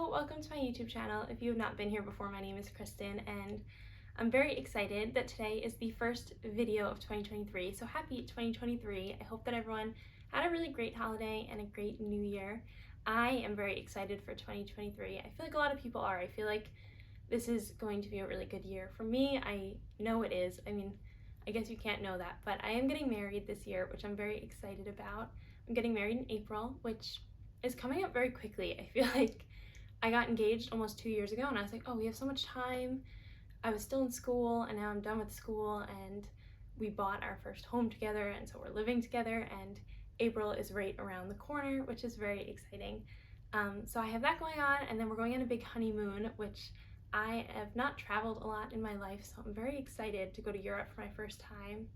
welcome to my YouTube channel. If you have not been here before, my name is Kristen and I'm very excited that today is the first video of 2023. So happy 2023. I hope that everyone had a really great holiday and a great new year. I am very excited for 2023. I feel like a lot of people are. I feel like this is going to be a really good year. For me, I know it is. I mean, I guess you can't know that, but I am getting married this year, which I'm very excited about. I'm getting married in April, which is coming up very quickly. I feel like I got engaged almost 2 years ago and I was like, oh, we have so much time. I was still in school and now I'm done with school, and we bought our first home together, and so we're living together, and April is right around the corner, which is very exciting. So I have that going on, and then we're going on a big honeymoon, which I have not traveled a lot in my life, so I'm very excited to go to Europe for my first time.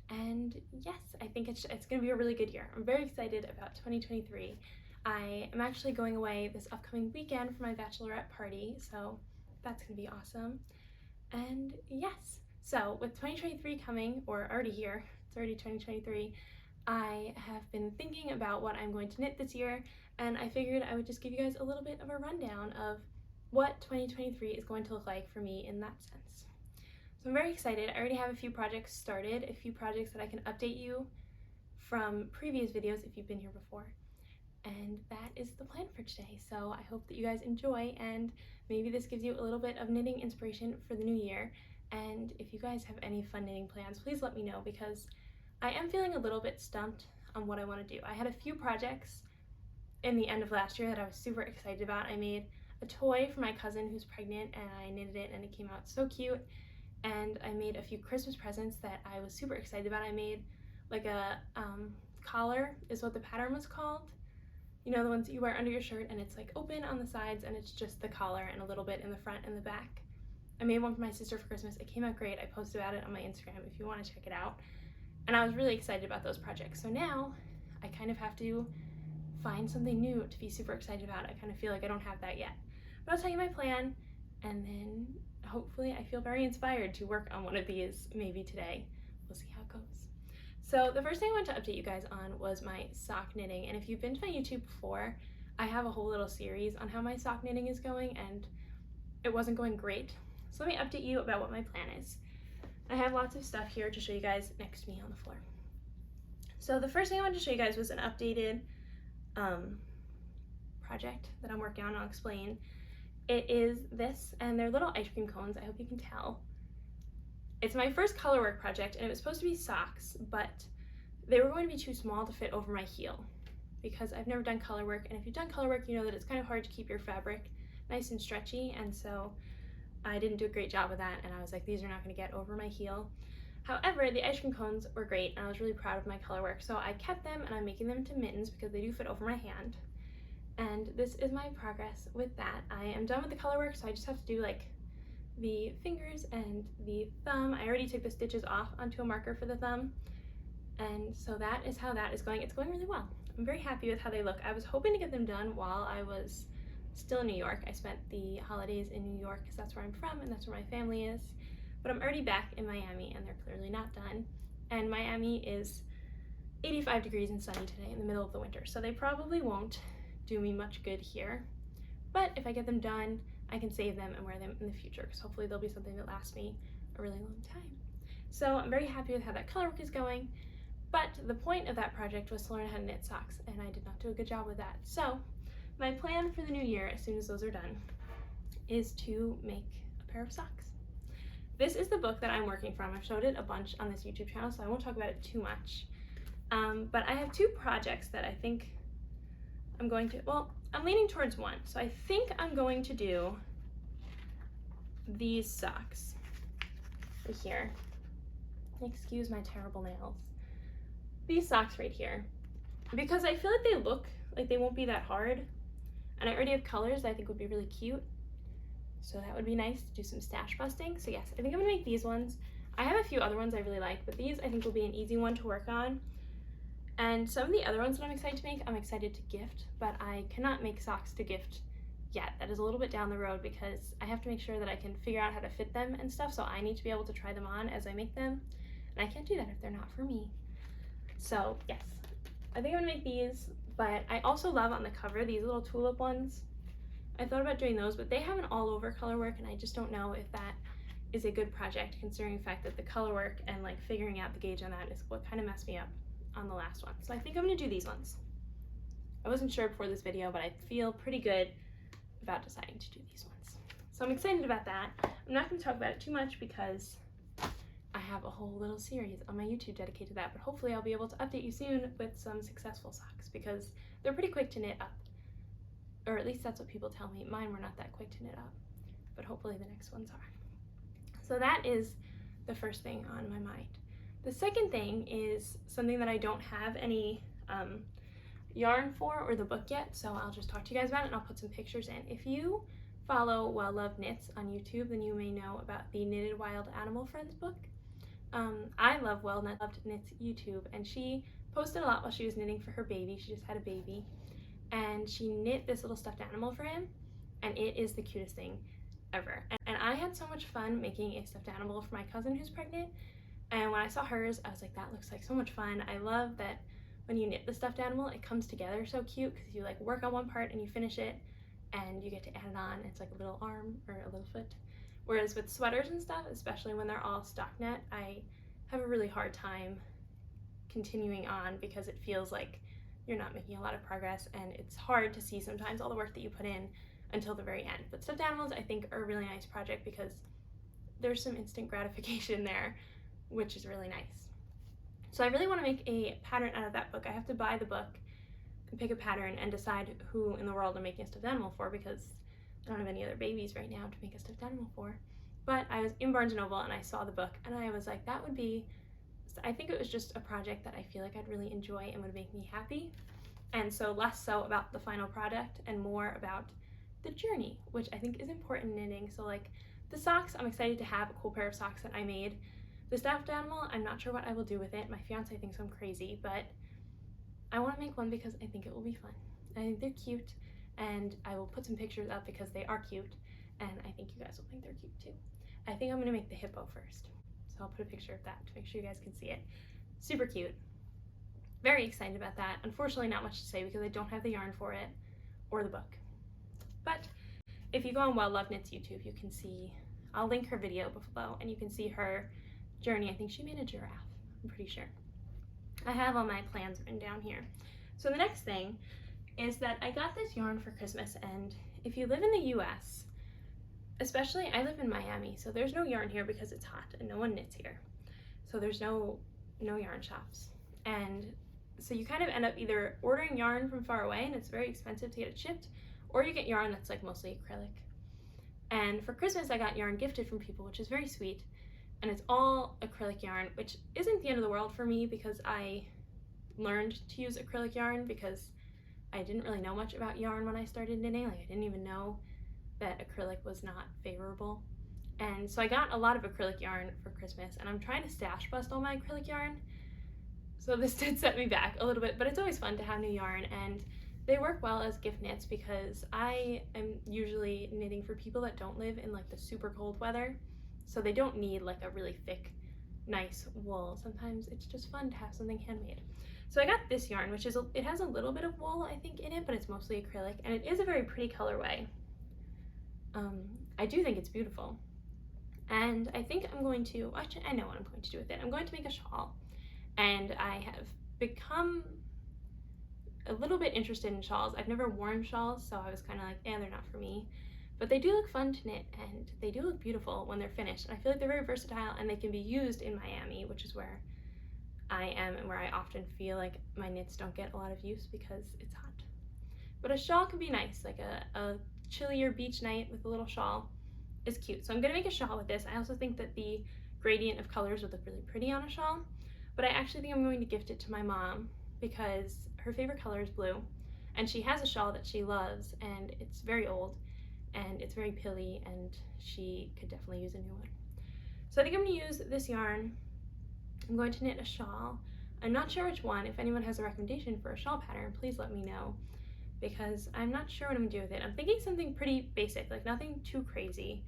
And yes, I think it's going to be a really good year. I'm very excited about 2023. I am actually going away this upcoming weekend for my bachelorette party, so that's going to be awesome. And yes, so with 2023 coming, or already here, it's already 2023, I have been thinking about what I'm going to knit this year, and I figured I would just give you guys a little bit of a rundown of what 2023 is going to look like for me in that sense. So I'm very excited. I already have a few projects started, a few projects that I can update you from previous videos if you've been here before. And that is the plan for today. So I hope that you guys enjoy, and maybe this gives you a little bit of knitting inspiration for the new year. And if you guys have any fun knitting plans, please let me know, because I am feeling a little bit stumped on what I want to do. I had a few projects in the end of last year that I was super excited about. I made a toy for my cousin who's pregnant, and I knitted it and it came out so cute. And I made a few Christmas presents that I was super excited about. I made like a collar is what the pattern was called. You know, the ones that you wear under your shirt and it's like open on the sides and it's just the collar and a little bit in the front and the back. I made one for my sister for Christmas. It came out great. I posted about it on my Instagram if you want to check it out. And I was really excited about those projects. So now I kind of have to find something new to be super excited about. I kind of feel like I don't have that yet. But I'll tell you my plan, and then hopefully I feel very inspired to work on one of these maybe today. We'll see how it goes. So the first thing I wanted to update you guys on was my sock knitting, and if you've been to my YouTube before, I have a whole little series on how my sock knitting is going, and it wasn't going great. So let me update you about what my plan is. I have lots of stuff here to show you guys next to me on the floor. So the first thing I wanted to show you guys was an updated project that I'm working on. I'll explain. It is this, and they're little ice cream cones. I hope you can tell. It's my first colorwork project, and it was supposed to be socks, but they were going to be too small to fit over my heel because I've never done colorwork, and if you've done colorwork, you know that it's kind of hard to keep your fabric nice and stretchy, and so I didn't do a great job with that, and I was like, these are not going to get over my heel. However, the ice cream cones were great, and I was really proud of my colorwork, so I kept them, and I'm making them into mittens because they do fit over my hand. And this is my progress with that. I am done with the colorwork, so I just have to do like the fingers and the thumb. I already took the stitches off onto a marker for the thumb, and so that is how that is going. It's going really well. I'm very happy with how they look. I was hoping to get them done while I was still in New York. I spent the holidays in New York because that's where I'm from and that's where my family is, but I'm already back in Miami and they're clearly not done. And Miami is 85 degrees and sunny today in the middle of the winter, so they probably won't do me much good here, but if I get them done, I can save them and wear them in the future, because hopefully they'll be something that lasts me a really long time. So I'm very happy with how that colorwork is going, but the point of that project was to learn how to knit socks, and I did not do a good job with that. So my plan for the new year, as soon as those are done, is to make a pair of socks. This is the book that I'm working from. I've showed it a bunch on this YouTube channel, so I won't talk about it too much. But I have two projects that I think I'm going to, well, I'm leaning towards one. So I think I'm going to do these socks right here. Excuse my terrible nails. These socks right here, because I feel like they look like they won't be that hard, and I already have colors that I think would be really cute. So that would be nice to do some stash busting. So yes, I think I'm gonna make these ones. I have a few other ones I really like, but these I think will be an easy one to work on. And some of the other ones that I'm excited to make, I'm excited to gift, but I cannot make socks to gift yet. That is a little bit down the road because I have to make sure that I can figure out how to fit them and stuff, so I need to be able to try them on as I make them, and I can't do that if they're not for me. So yes, I think I'm gonna make these, but I also love on the cover these little tulip ones. I thought about doing those, but they have an all over color work, and I just don't know if that is a good project considering the fact that the color work and like figuring out the gauge on that is what kind of messed me up on the last one. So I think I'm gonna do these ones. I wasn't sure before this video, but I feel pretty good about deciding to do these ones. So I'm excited about that. I'm not gonna talk about it too much because I have a whole little series on my YouTube dedicated to that, but hopefully I'll be able to update you soon with some successful socks because they're pretty quick to knit up. Or at least that's what people tell me. Mine were not that quick to knit up, but hopefully the next ones are. So that is the first thing on my mind. The second thing is something that I don't have any yarn for or the book yet, so I'll just talk to you guys about it and I'll put some pictures in. If you follow Well Loved Knits on YouTube, then you may know about the Knitted Wild Animal Friends book. I love Well Loved Knits YouTube, and she posted a lot while she was knitting for her baby. She just had a baby, and she knit this little stuffed animal for him, and it is the cutest thing ever. And I had so much fun making a stuffed animal for my cousin who's pregnant, and when I saw hers, I was like, that looks like so much fun. I love that when you knit the stuffed animal, it comes together so cute because you like work on one part and you finish it, and you get to add it on. It's like a little arm or a little foot. Whereas with sweaters and stuff, especially when they're all stockinette, I have a really hard time continuing on because it feels like you're not making a lot of progress, and it's hard to see sometimes all the work that you put in until the very end. But stuffed animals I think are a really nice project because there's some instant gratification there, which is really nice. So I really want to make a pattern out of that book. I have to buy the book and pick a pattern and decide who in the world I'm making a stuffed animal for because I don't have any other babies right now to make a stuffed animal for. But I was in Barnes & Noble and I saw the book and I was like, that would be, I think it was just a project that I feel like I'd really enjoy and would make me happy. And so less so about the final product and more about the journey, which I think is important in knitting. So like the socks, I'm excited to have a cool pair of socks that I made. The stuffed animal, I'm not sure what I will do with it. My fiance thinks I'm crazy, but I want to make one because I think it will be fun. I think they're cute, and I will put some pictures up because they are cute, and I think you guys will think they're cute too. I think I'm going to make the hippo first. So I'll put a picture of that to make sure you guys can see it. Super cute. Very excited about that. Unfortunately, not much to say because I don't have the yarn for it or the book. But if you go on Well Loved Knits YouTube, you can see, I'll link her video below, and you can see her journey. I think she made a giraffe, I'm pretty sure. I have all my plans written down here. So the next thing is that I got this yarn for Christmas, and if you live in the US, especially I live in Miami, so there's no yarn here because it's hot and no one knits here. So there's no yarn shops. And so you kind of end up either ordering yarn from far away and it's very expensive to get it shipped, or you get yarn that's like mostly acrylic. And for Christmas I got yarn gifted from people, which is very sweet. And it's all acrylic yarn, which isn't the end of the world for me because I learned to use acrylic yarn because I didn't really know much about yarn when I started knitting. Like I didn't even know that acrylic was not favorable. And so I got a lot of acrylic yarn for Christmas, and I'm trying to stash bust all my acrylic yarn. So this did set me back a little bit, but it's always fun to have new yarn, and they work well as gift knits because I am usually knitting for people that don't live in like the super cold weather. So they don't need like a really thick, nice wool. Sometimes it's just fun to have something handmade. So I got this yarn, which is, it has a little bit of wool, I think, in it, but it's mostly acrylic, and it is a very pretty colorway. I do think it's beautiful. And I think I'm going to, actually I know what I'm going to do with it. I'm going to make a shawl. And I have become a little bit interested in shawls. I've never worn shawls, so I was kind of like, they're not for me. But they do look fun to knit, and they do look beautiful when they're finished. And I feel like they're very versatile, and they can be used in Miami, which is where I am and where I often feel like my knits don't get a lot of use because it's hot. But a shawl can be nice, like a chillier beach night with a little shawl is cute. So I'm gonna make a shawl with this. I also think that the gradient of colors would look really pretty on a shawl, but I actually think I'm going to gift it to my mom because her favorite color is blue, and she has a shawl that she loves, and it's very old, and it's very pilly, and she could definitely use a new one. So I think I'm gonna use this yarn. I'm going to knit a shawl. I'm not sure which one. If anyone has a recommendation for a shawl pattern, please let me know, because I'm not sure what I'm gonna do with it. I'm thinking something pretty basic, like nothing too crazy,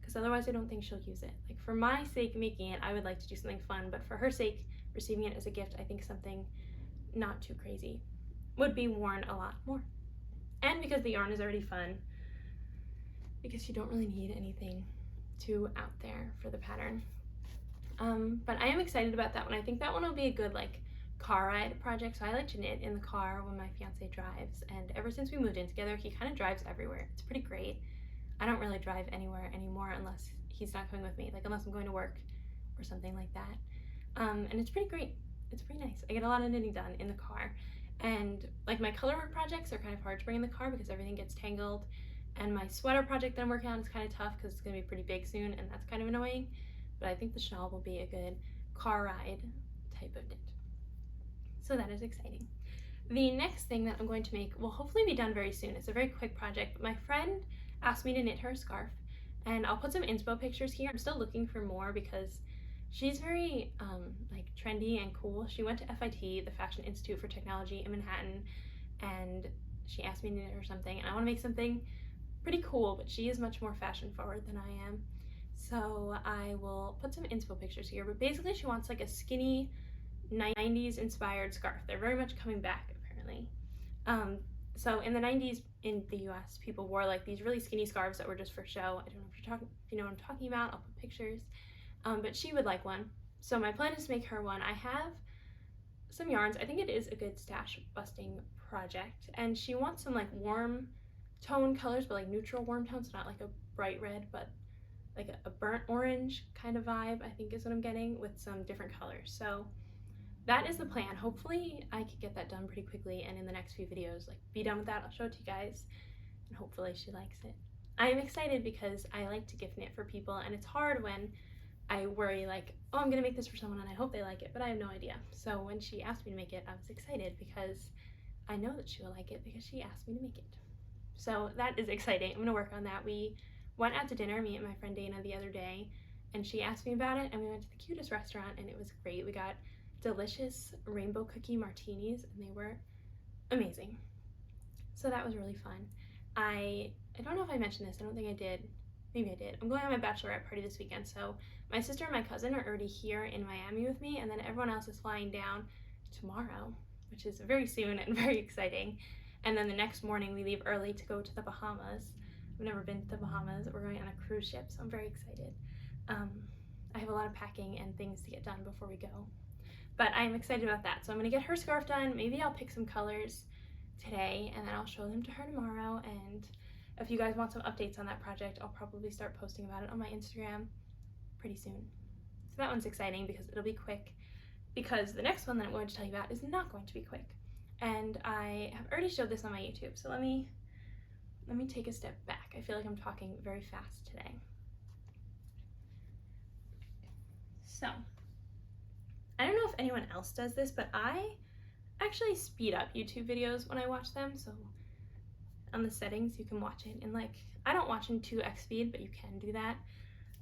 because otherwise I don't think she'll use it. Like for my sake making it, I would like to do something fun, but for her sake receiving it as a gift, I think something not too crazy would be worn a lot more. And because the yarn is already fun, because you don't really need anything too out there for the pattern. But I am excited about that one. I think that one will be a good like car ride project. So I like to knit in the car when my fiance drives, and ever since we moved in together, he kind of drives everywhere. It's pretty great. I don't really drive anywhere anymore unless he's not coming with me, like unless I'm going to work or something like that. And it's pretty great. It's pretty nice. I get a lot of knitting done in the car. And like my color work projects are kind of hard to bring in the car because everything gets tangled. And my sweater project that I'm working on is kind of tough because it's going to be pretty big soon, and that's kind of annoying. But I think the shawl will be a good car ride type of knit. So that is exciting. The next thing that I'm going to make will hopefully be done very soon. It's a very quick project, but my friend asked me to knit her a scarf, and I'll put some inspo pictures here. I'm still looking for more because she's very like trendy and cool. She went to FIT, the Fashion Institute for Technology in Manhattan, and she asked me to knit her something, and I want to make something pretty cool, but she is much more fashion forward than I am. So I will put some inspo pictures here, but basically she wants like a skinny 90s inspired scarf. They're very much coming back apparently. So in the 90s in the US, people wore like these really skinny scarves that were just for show. I don't know if you know what I'm talking about. I'll put pictures. But she would like one. So my plan is to make her one. I have some yarns. I think it is a good stash busting project. And she wants some like warm tone colors, but like neutral warm tones, not like a bright red, but like a burnt orange kind of vibe, I think is what I'm getting, with some different colors. So that is the plan. Hopefully I could get that done pretty quickly, and in the next few videos, like be done with that. I'll show it to you guys, and hopefully she likes it. I am excited because I like to gift knit for people, and it's hard when I worry like, oh, I'm gonna make this for someone and I hope they like it, but I have no idea. So when she asked me to make it, I was excited because I know that she will like it because she asked me to make it. So that is exciting. I'm gonna work on that. We went out to dinner, me and my friend Dana, the other day, and she asked me about it, and we went to the cutest restaurant, and it was great. We got delicious rainbow cookie martinis, and they were amazing. So that was really fun. I don't know if I mentioned this. I don't think I did. Maybe I did. I'm going on my bachelorette party this weekend, so my sister and my cousin are already here in Miami with me, and then everyone else is flying down tomorrow, which is very soon and very exciting. And then the next morning we leave early to go to the Bahamas. I've never been to the Bahamas. We're going on a cruise ship, so I'm very excited. I have a lot of packing and things to get done before we go, but I'm excited about that. So I'm gonna get her scarf done. Maybe I'll pick some colors today, and then I'll show them to her tomorrow. And if you guys want some updates on that project, I'll probably start posting about it on my Instagram pretty soon. So that one's exciting because it'll be quick, because the next one that I'm going to tell you about is not going to be quick. And I have already showed this on my YouTube, so let me take a step back. I feel like I'm talking very fast today. So, I don't know if anyone else does this, but I actually speed up YouTube videos when I watch them. So on the settings, you can watch it in like, I don't watch in 2x speed, but you can do that.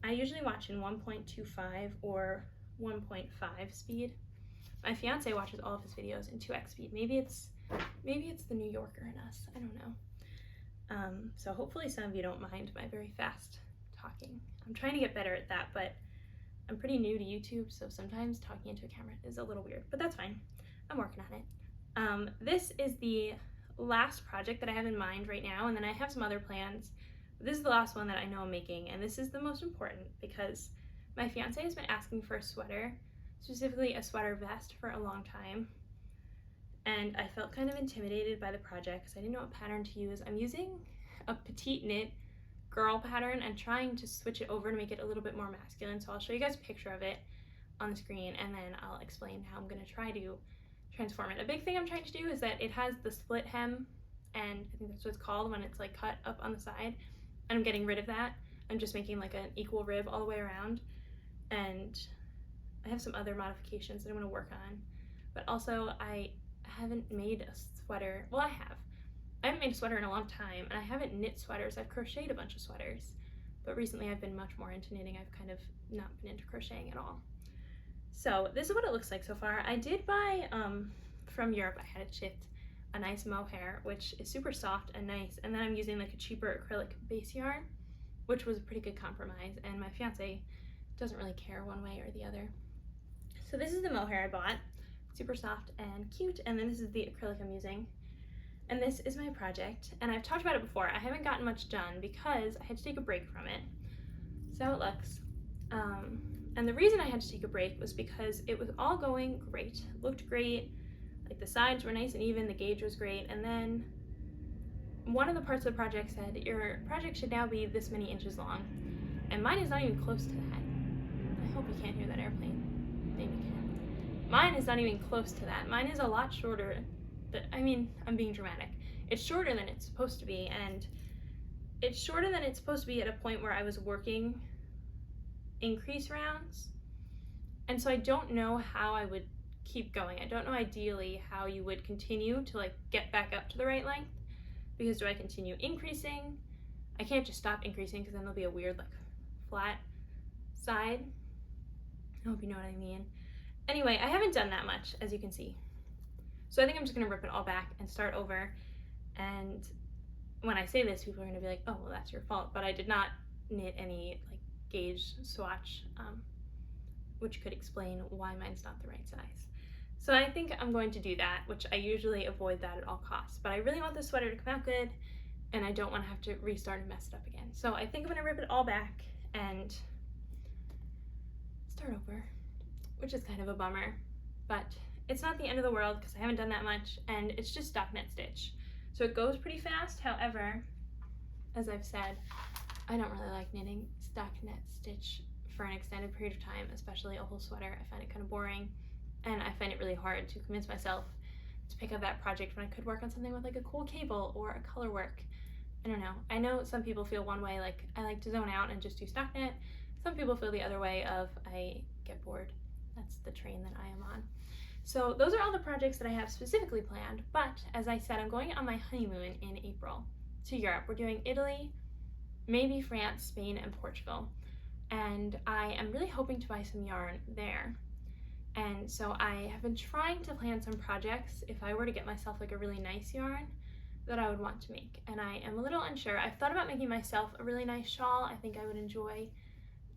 I usually watch in 1.25 or 1.5 speed. My fiance watches all of his videos in 2x speed. Maybe it's the New Yorker in us. I don't know. So hopefully some of you don't mind my very fast talking. I'm trying to get better at that, but I'm pretty new to YouTube, so sometimes talking into a camera is a little weird, but that's fine. I'm working on it. This is the last project that I have in mind right now, and then I have some other plans. This is the last one that I know I'm making, and this is the most important because my fiance has been asking for a sweater, specifically a sweater vest, for a long time. And I felt kind of intimidated by the project because I didn't know what pattern to use. I'm using a petite knit girl pattern and trying to switch it over to make it a little bit more masculine. So I'll show you guys a picture of it on the screen, and then I'll explain how I'm going to try to transform it. A big thing I'm trying to do is that it has the split hem, and I think that's what it's called when it's like cut up on the side, and I'm getting rid of that. I'm just making like an equal rib all the way around, and I have some other modifications that I'm going to work on. But also I haven't made a sweater. Well, I haven't made a sweater in a long time, and I haven't knit sweaters. I've crocheted a bunch of sweaters, but recently I've been much more into knitting. I've kind of not been into crocheting at all. So this is what it looks like so far. I did buy from Europe, I had it shipped, a nice mohair, which is super soft and nice, and then I'm using like a cheaper acrylic base yarn, which was a pretty good compromise, and my fiance doesn't really care one way or the other. So this is the mohair I bought, super soft and cute, and then this is the acrylic I'm using. And this is my project, and I've talked about it before. I haven't gotten much done because I had to take a break from it. So it looks. And the reason I had to take a break was because it was all going great. It looked great, like the sides were nice and even, the gauge was great, and then one of the parts of the project said, your project should now be this many inches long. And mine is not even close to that. I hope you can't hear that airplane. Maybe you can. Mine is not even close to that. Mine is a lot shorter. I'm being dramatic. It's shorter than it's supposed to be, and it's shorter than it's supposed to be at a point where I was working increase rounds. And so I don't know how I would keep going. I don't know ideally how you would continue to like get back up to the right length, because do I continue increasing? I can't just stop increasing because then there'll be a weird like flat side. I hope you know what I mean. Anyway, I haven't done that much, as you can see. So I think I'm just gonna rip it all back and start over. And when I say this, people are gonna be like, oh, well, that's your fault. But I did not knit any like gauge swatch, which could explain why mine's not the right size. So I think I'm going to do that, which I usually avoid that at all costs. But I really want this sweater to come out good, and I don't want to have to restart and mess it up again. So I think I'm gonna rip it all back and start over, which is kind of a bummer, but it's not the end of the world because I haven't done that much, and it's just stockinette stitch. So it goes pretty fast. However, as I've said, I don't really like knitting stockinette stitch for an extended period of time, especially a whole sweater. I find it kind of boring, and I find it really hard to convince myself to pick up that project when I could work on something with like a cool cable or a color work. I don't know. I know some people feel one way, like I like to zone out and just do stockinette. Some people feel the other way of I get bored. That's the train that I am on. So those are all the projects that I have specifically planned, but as I said, I'm going on my honeymoon in April to Europe. We're doing Italy, maybe France, Spain, and Portugal. And I am really hoping to buy some yarn there. And so I have been trying to plan some projects if I were to get myself like a really nice yarn that I would want to make. And I am a little unsure. I've thought about making myself a really nice shawl. I think I would enjoy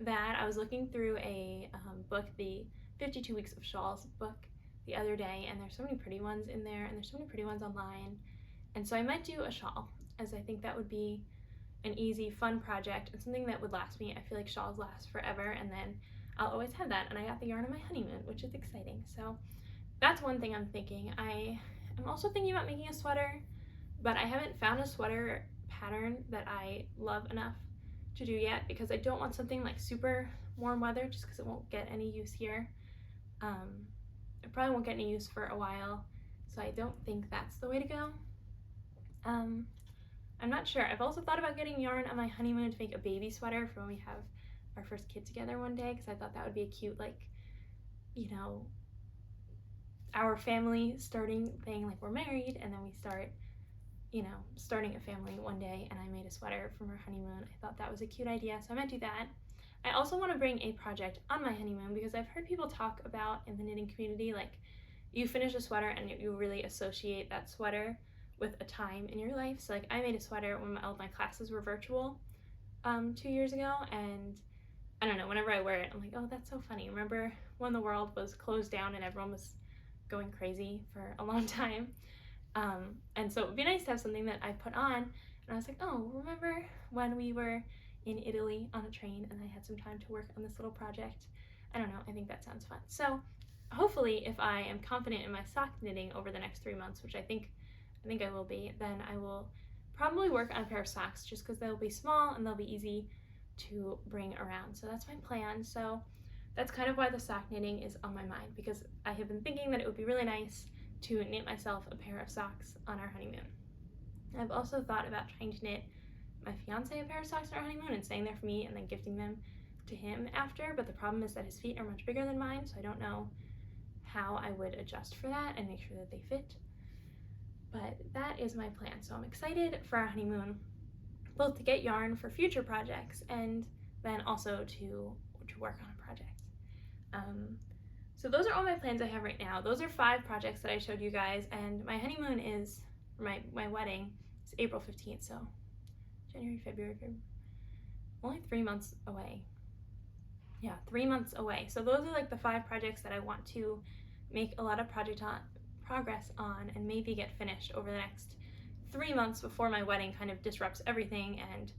that. I was looking through a book, the 52 Weeks of Shawls book, the other day, and there's so many pretty ones in there, and there's so many pretty ones online. And so I might do a shawl, as I think that would be an easy, fun project and something that would last me. I feel like shawls last forever, and then I'll always have that. And I got the yarn on my honeymoon, which is exciting. So that's one thing I'm thinking. I am also thinking about making a sweater, but I haven't found a sweater pattern that I love enough to do yet, because I don't want something like super warm weather, just because it won't get any use here. It probably won't get any use for a while, so I don't think that's the way to go. I'm not sure. I've also thought about getting yarn on my honeymoon to make a baby sweater for when we have our first kid together one day, because I thought that would be a cute, like, you know, our family starting thing, like we're married and then we start, you know, starting a family one day, and I made a sweater from our honeymoon. I thought that was a cute idea, so I might do that. I also want to bring a project on my honeymoon, because I've heard people talk about in the knitting community, like you finish a sweater and you really associate that sweater with a time in your life. So like I made a sweater when all my classes were virtual 2 years ago, and I don't know, whenever I wear it, I'm like, oh, that's so funny. Remember when the world was closed down and everyone was going crazy for a long time? And so it would be nice to have something that I put on, and I was like, oh, remember when we were in Italy on a train and I had some time to work on this little project? I don't know, I think that sounds fun. So hopefully, if I am confident in my sock knitting over the next 3 months, which I think I will be, then I will probably work on a pair of socks, just because they'll be small and they'll be easy to bring around. So that's my plan. So that's kind of why the sock knitting is on my mind, because I have been thinking that it would be really nice to knit myself a pair of socks on our honeymoon. I've also thought about trying to knit my fiance a pair of socks on our honeymoon and staying there for me and then gifting them to him after, but the problem is that his feet are much bigger than mine, so I don't know how I would adjust for that and make sure that they fit. But that is my plan. So I'm excited for our honeymoon, both to get yarn for future projects and then also to work on a project. So those are all my plans I have right now. Those are 5 projects that I showed you guys, and my honeymoon is, my wedding is April 15th, so January, February, only 3 months away. Yeah, 3 months away. So those are like the 5 projects that I want to make a lot of progress on and maybe get finished over the next 3 months before my wedding kind of disrupts everything, and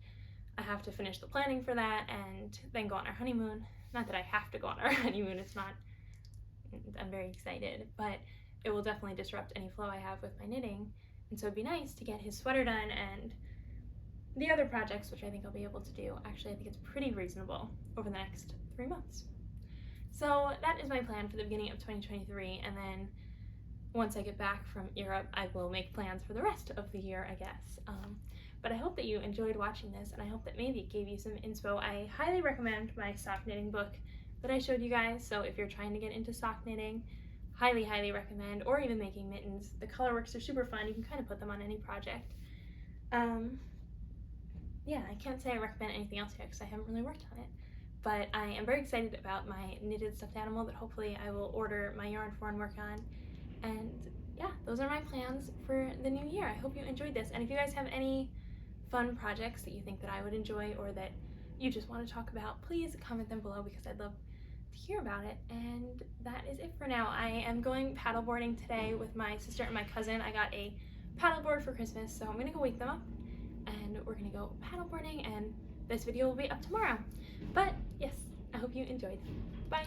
I have to finish the planning for that and then go on our honeymoon. Not that I have to go on our honeymoon, it's not, I'm very excited, but it will definitely disrupt any flow I have with my knitting. And so it'd be nice to get his sweater done and the other projects, which I think I'll be able to do. Actually, I think it's pretty reasonable over the next 3 months. So that is my plan for the beginning of 2023, and then once I get back from Europe, I will make plans for the rest of the year, I guess. But I hope that you enjoyed watching this, and I hope that maybe it gave you some inspo. I highly recommend my sock knitting book that I showed you guys, so if you're trying to get into sock knitting, highly, highly recommend, or even making mittens. The color works are super fun. You can kind of put them on any project. Yeah, I can't say I recommend anything else yet because I haven't really worked on it. But I am very excited about my knitted stuffed animal that hopefully I will order my yarn for and work on. And yeah, those are my plans for the new year. I hope you enjoyed this. And if you guys have any fun projects that you think that I would enjoy or that you just want to talk about, please comment them below because I'd love to hear about it. And that is it for now. I am going paddleboarding today with my sister and my cousin. I got a paddleboard for Christmas, so I'm gonna go wake them up and we're gonna go paddleboarding, and this video will be up tomorrow. But yes, I hope you enjoyed. Bye!